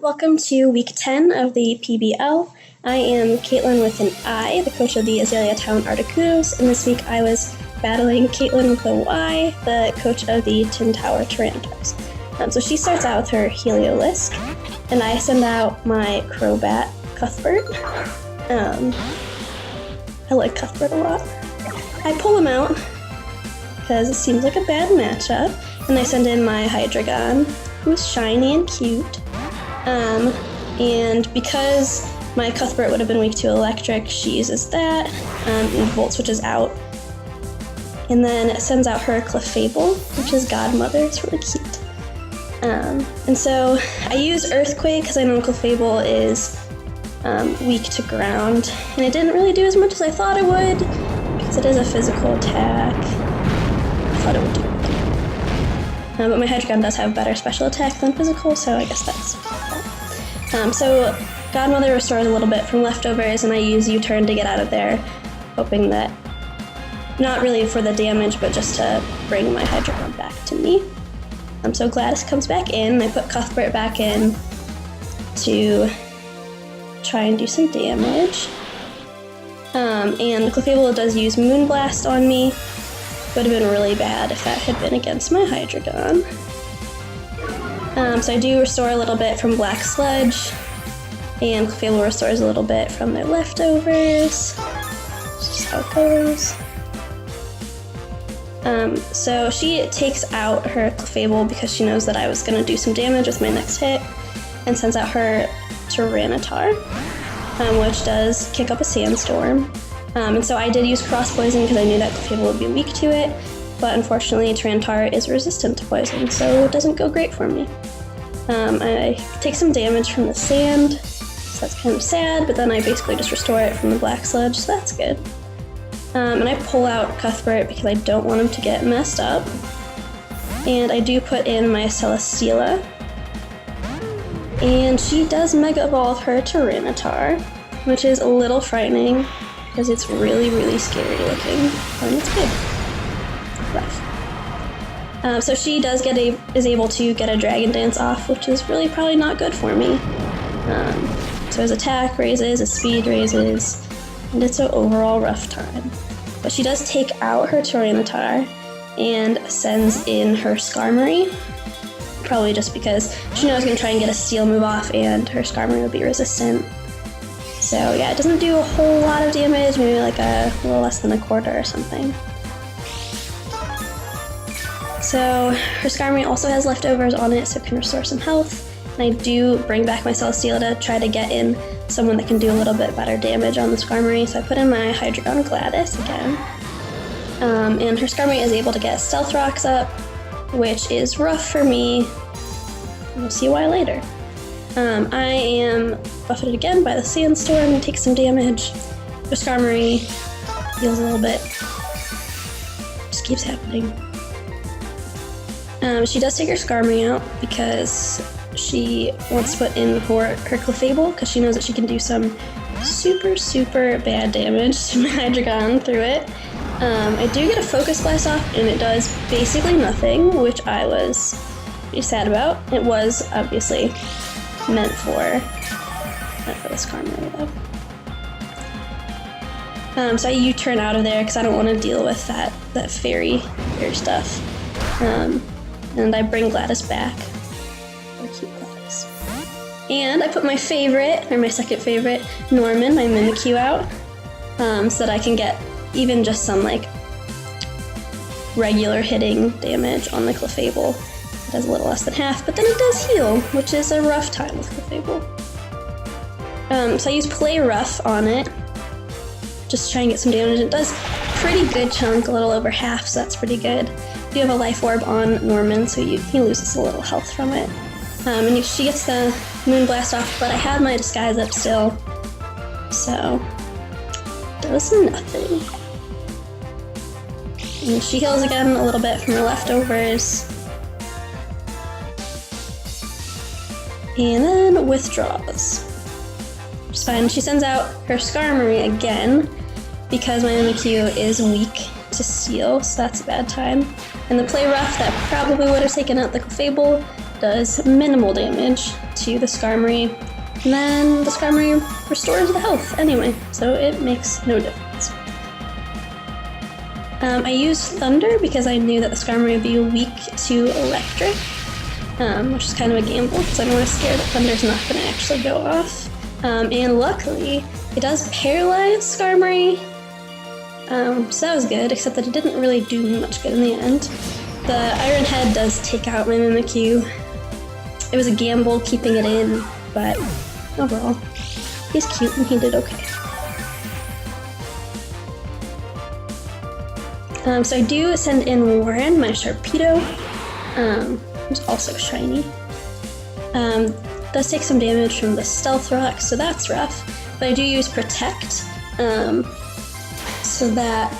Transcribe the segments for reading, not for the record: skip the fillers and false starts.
Welcome to week 10 of the PBL. I am Kaitlyn with an I, the coach of the Azalea Town Articunos, and this week I was battling Kaitlyn with a Y, the coach of the Tin Tower Tyranitars. So she starts out with her Heliolisk, and I send out my Crobat Cuthbert. I like Cuthbert a lot. I pull him out because it seems like a bad matchup, and I send in my Hydreigon, who's shiny and cute. And because my Cuthbert would have been weak to Electric, she uses that, and Volt switches out. And then it sends out her Clefable, which is Godmother. It's really cute. And so I use Earthquake because I know Clefable is weak to ground, and it didn't really do as much as I thought it would because it is a physical attack. I thought it would do it. But my Hydreigon does have better special attack than physical, so I guess that's that. So Godmother restores a little bit from leftovers, and I use U-turn to get out of there, hoping that, not really for the damage, but just to bring my Hydreigon back to me. So Gladys comes back in, I put Cuthbert back in to try and do some damage. And Clefable does use Moonblast on me. Would have been really bad if that had been against my Hydreigon. So I do restore a little bit from Black Sludge, and Clefable restores a little bit from their leftovers. That's just how it goes. So she takes out her Clefable because she knows that I was going to do some damage with my next hit, and sends out her Tyranitar, which does kick up a Sandstorm. And so I did use Cross Poison because I knew that Clefable would be weak to it, but unfortunately Tyranitar is resistant to poison, so it doesn't go great for me. I take some damage from the sand, so that's kind of sad, but then I basically just restore it from the Black Sludge, so that's good. And I pull out Cuthbert because I don't want him to get messed up. And I do put in my Celesteela, and she does Mega Evolve her Tyranitar, which is a little frightening, because it's really, really scary looking, and it's big. Rough. So she is able to get a Dragon Dance off, which is really probably not good for me. So his attack raises, his speed raises, and it's an overall rough time. But she does take out her Tyranitar and sends in her Skarmory, probably just because she knows I'm going to try and get a Steel move off, and her Skarmory will be resistant. So yeah, it doesn't do a whole lot of damage, maybe like a little less than a quarter or something. So her Skarmory also has leftovers on it, so it can restore some health. And I do bring back my Celesteela to try to get in someone that can do a little bit better damage on the Skarmory, so I put in my Hydreigon Gladys again. And her Skarmory is able to get Stealth Rocks up, which is rough for me. We'll see why later. I am buffeted again by the Sandstorm and take some damage. The Skarmory heals a little bit. Just keeps happening. She does take her Skarmory out because she wants to put in her Clefable because she knows that she can do some super, super bad damage to my Hydreigon through it. I do get a Focus Blast off, and it does basically nothing, which I was pretty sad about. It was obviously meant for the Skarmory though. So I U-turn out of there because I don't want to deal with that fairy stuff. And I bring Gladys back. Or keep Gladys. And I put my favorite, or my second favorite, Norman, my Mimikyu out, so that I can get even just some like regular hitting damage on the Clefable. It does a little less than half, but then it does heal, which is a rough time with Clefable. So I use Play Rough on it, just to try and get some damage. It does pretty good chunk, a little over half, so that's pretty good. I do have a Life Orb on Norman, so he loses a little health from it. And she gets the Moonblast off, but I have my Disguise up still, so does nothing. And she heals again a little bit from her leftovers. And then withdraws. Which is fine. She sends out her Skarmory again because my Mimikyu is weak to Steel, so that's a bad time. And the Play Rough that probably would have taken out the Clefable does minimal damage to the Skarmory, and then the Skarmory restores the health anyway, so it makes no difference. I used Thunder because I knew that the Skarmory would be weak to Electric, which is kind of a gamble because I'm more scared that Thunder's not going to actually go off. And luckily, it does paralyze Skarmory, so that was good, except that it didn't really do much good in the end. The Iron Head does take out my Mimikyu. It was a gamble keeping it in, but overall, he's cute and he did okay. So I do send in Warren, my Sharpedo, who's also shiny. Does take some damage from the Stealth Rock, so that's rough. But I do use Protect, so that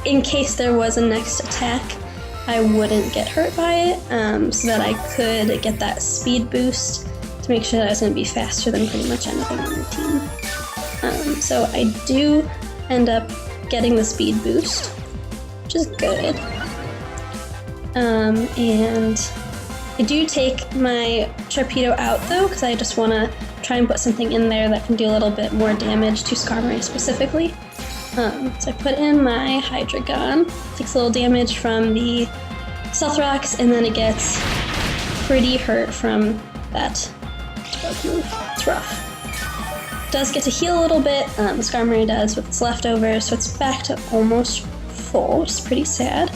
in case there was a next attack, I wouldn't get hurt by it, so that I could get that speed boost to make sure that I was going to be faster than pretty much anything on the team. So I do end up getting the speed boost, which is good. And I do take my Sharpedo out though, because I just want to try and put something in there that can do a little bit more damage to Skarmory specifically. So I put in my Hydreigon, takes a little damage from the Stealth Rocks, and then it gets pretty hurt from that bug move. It's rough. Does get to heal a little bit, the Skarmory does with its leftovers, so it's back to almost full, which is pretty sad.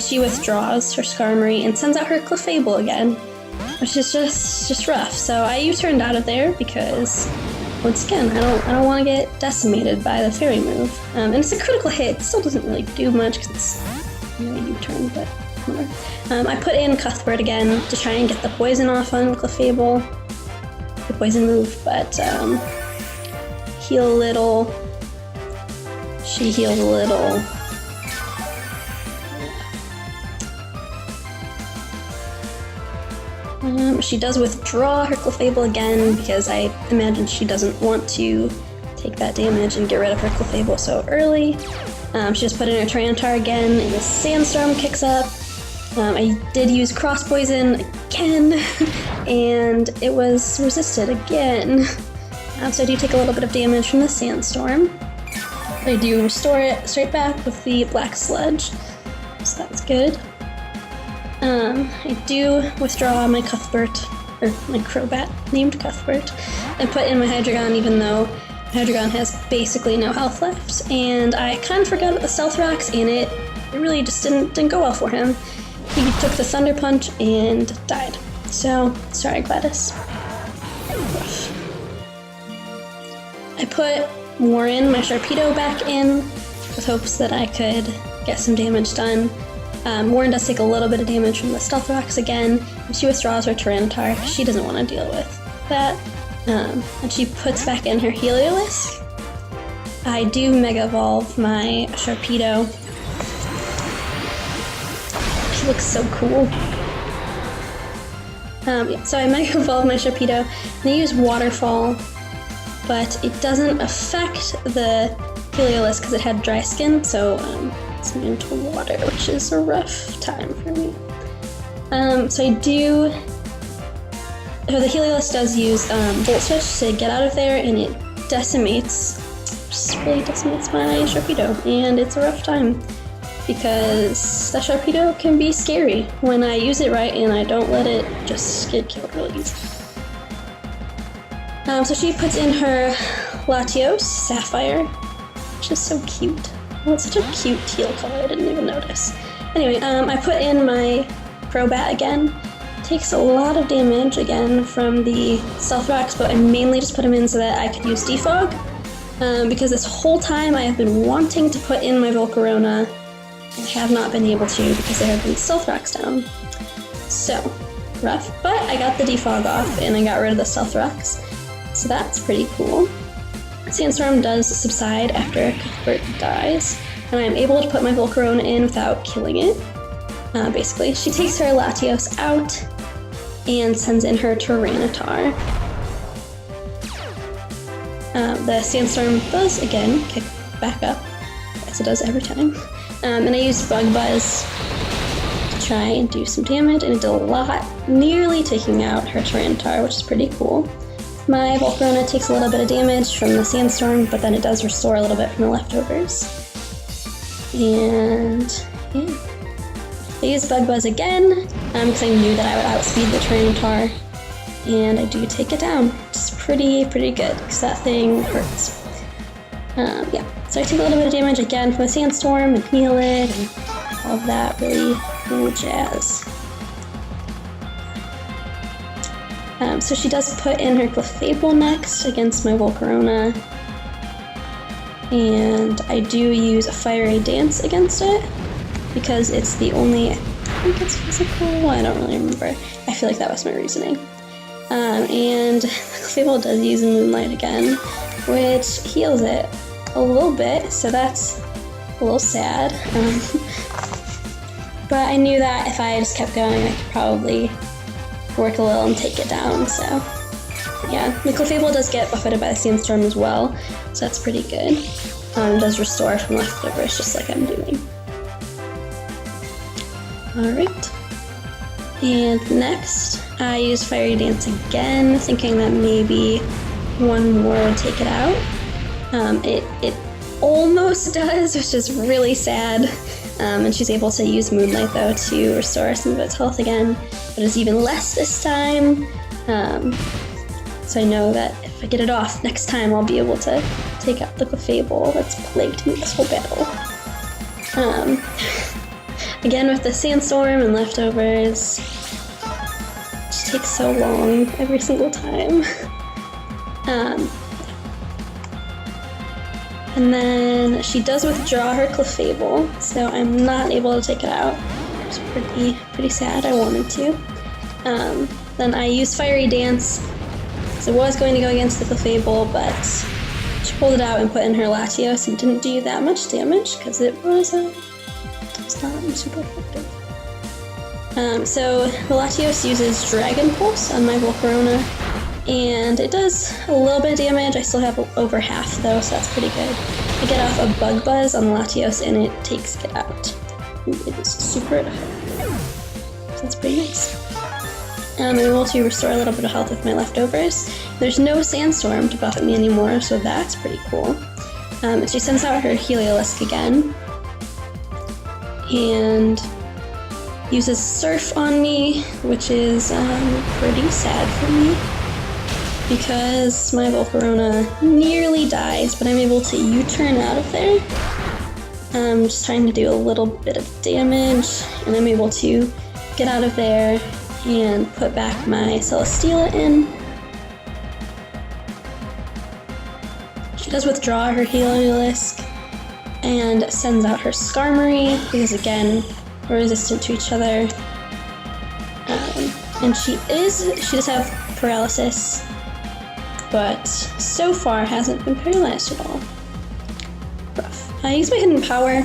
She withdraws her Skarmory and sends out her Clefable again, which is just rough. So I U-turned out of there because, once again, I don't want to get decimated by the Fairy move. And it's a critical hit. It still doesn't really do much because it's U-turn, but whatever. I put in Cuthbert again to try and get the poison off on Clefable, the poison move, but heal a little. She healed a little. She does withdraw her Clefable again because I imagine she doesn't want to take that damage and get rid of her Clefable so early. She just put in her Tyranitar again, and the Sandstorm kicks up. I did use Cross Poison again, and it was resisted again. So I do take a little bit of damage from the Sandstorm. I do restore it straight back with the Black Sludge, so that's good. I do withdraw my Cuthbert, or my Crobat named Cuthbert, and put in my Hydreigon even though Hydreigon has basically no health left, and I kind of forgot about the Stealth Rocks, and it really just didn't go well for him. He took the Thunder Punch and died. So, sorry Gladys. Rough. I put Warren, my Sharpedo, back in with hopes that I could get some damage done. Warren does take a little bit of damage from the Stealth Rocks again, and she withdraws her Tyranitar. She doesn't want to deal with that. And she puts back in her Heliolisk. I do Mega Evolve my Sharpedo. She looks so cool. So I Mega Evolve my Sharpedo, and I use Waterfall, but it doesn't affect the Heliolisk because it had dry skin, so it's immune to water, which is a rough time for me. So I do... So the Heliolisk does use Volt Switch to get out of there, and it decimates, just really decimates my Sharpedo, and it's a rough time because that Sharpedo can be scary when I use it right and I don't let it just get killed really easy. So she puts in her Latios Sapphire, which is so cute. Oh, it's such a cute teal color, I didn't even notice. Anyway, I put in my Crobat again. Takes a lot of damage again from the Stealth Rocks, but I mainly just put him in so that I could use Defog. Because this whole time I have been wanting to put in my Volcarona, and have not been able to because there have been Stealth Rocks down. So, rough. But I got the Defog off and I got rid of the Stealth Rocks. So that's pretty cool. Sandstorm does subside after Cuthbert dies, and I'm able to put my Volcarona in without killing it. Basically, she takes her Latios out and sends in her Tyranitar. The Sandstorm does, again, kick back up, as it does every time. And I use Bug Buzz to try and do some damage, and it did a lot, nearly taking out her Tyranitar, which is pretty cool. My Volcarona takes a little bit of damage from the Sandstorm, but then it does restore a little bit from the leftovers. And yeah. I used Bug Buzz again, because I knew that I would outspeed the Tyranitar, and I do take it down. It's pretty good, because that thing hurts. Yeah, so I take a little bit of damage again from the Sandstorm, and heal it, and all of that really cool jazz. So she does put in her Clefable next against my Volcarona, and I do use a Fiery Dance against it because it's the only, I think it's physical, I don't really remember. I feel like that was my reasoning. And Clefable does use Moonlight again, which heals it a little bit, so that's a little sad. But I knew that if I just kept going, I could probably work a little and take it down, so yeah. The Clefable does get buffeted by the Sandstorm as well, so that's pretty good. It does restore from leftovers, just like I'm doing. Alright. And next, I use Fiery Dance again, thinking that maybe one more would take it out. It almost does, which is really sad. And she's able to use Moonlight, though, to restore some of its health again, but it's even less this time. So I know that if I get it off next time, I'll be able to take out the Clefable that's plagued me this whole battle. Again, with the Sandstorm and leftovers, it just takes so long every single time. And then she does withdraw her Clefable, so I'm not able to take it out. It's pretty sad, I wanted to. Then I use Fiery Dance, because I was going to go against the Clefable, but she pulled it out and put in her Latios and didn't do that much damage, because it was not super effective. So the Latios uses Dragon Pulse on my Volcarona, and it does a little bit of damage. I still have over half though, so that's pretty good. I get off a Bug Buzz on the Latios and it takes it out. It is super effective. So that's pretty nice. I'm able to restore a little bit of health with my leftovers. There's no Sandstorm to buff at me anymore, so that's pretty cool. She sends out her Heliolisk again, and uses Surf on me, which is pretty sad for me, because my Volcarona nearly dies, but I'm able to U-turn out of there. I'm just trying to do a little bit of damage, and I'm able to get out of there and put back my Celesteela in. She does withdraw her Heliolisk and sends out her Skarmory, because again, we're resistant to each other. And she does have paralysis, but so far hasn't been paralyzed at all. Rough. I use my Hidden Power,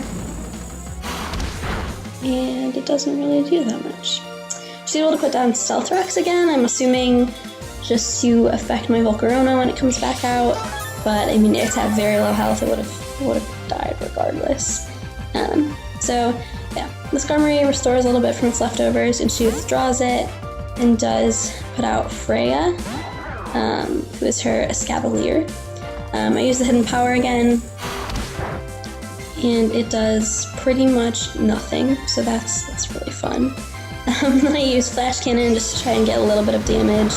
and it doesn't really do that much. She's able to put down Stealth Rex again, I'm assuming just to affect my Volcarona when it comes back out, but I mean, it's at very low health, it would have died regardless. So yeah, the Skarmory restores a little bit from its leftovers, and she withdraws it and does put out Freya, who is her Escavalier. I use the Hidden Power again, and it does pretty much nothing, so that's really fun. Then I use Flash Cannon just to try and get a little bit of damage,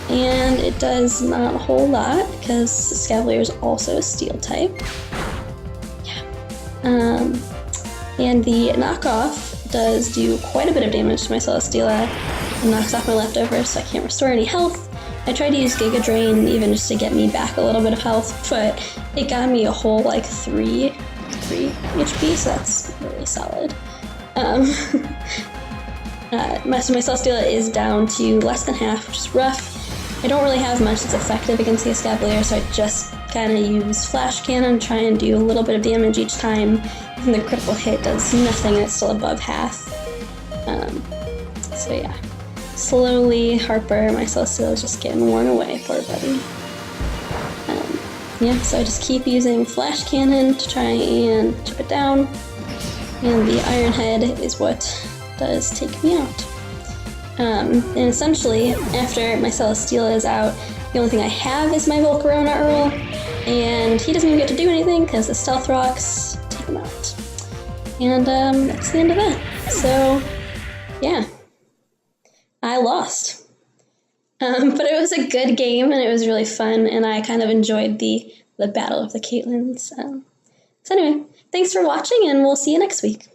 and it does not a whole lot, because Escavalier is also a Steel type. Yeah. And the knockoff does do quite a bit of damage to my Celesteela. It knocks off my leftovers, so I can't restore any health. I tried to use Giga Drain even just to get me back a little bit of health, but it got me a whole like 3 HP, so that's really solid. My Celesteela is down to less than half, which is rough. I don't really have much that's effective against the Escavalier, so I just kind of use Flash Cannon, try and do a little bit of damage each time. And the critical hit does nothing, and it's still above half. So yeah. Slowly, Harper, my Celesteela is just getting worn away, poor buddy. Yeah, so I just keep using Flash Cannon to try and chip it down. And the Iron Head is what does take me out. And essentially, after my Celesteela is out, the only thing I have is my Volcarona Earl, and he doesn't even get to do anything because the Stealth Rocks take him out. And that's the end of that. So, yeah. I lost. But it was a good game, and it was really fun, and I kind of enjoyed the battle of the Kaitlins. So anyway, thanks for watching, and we'll see you next week.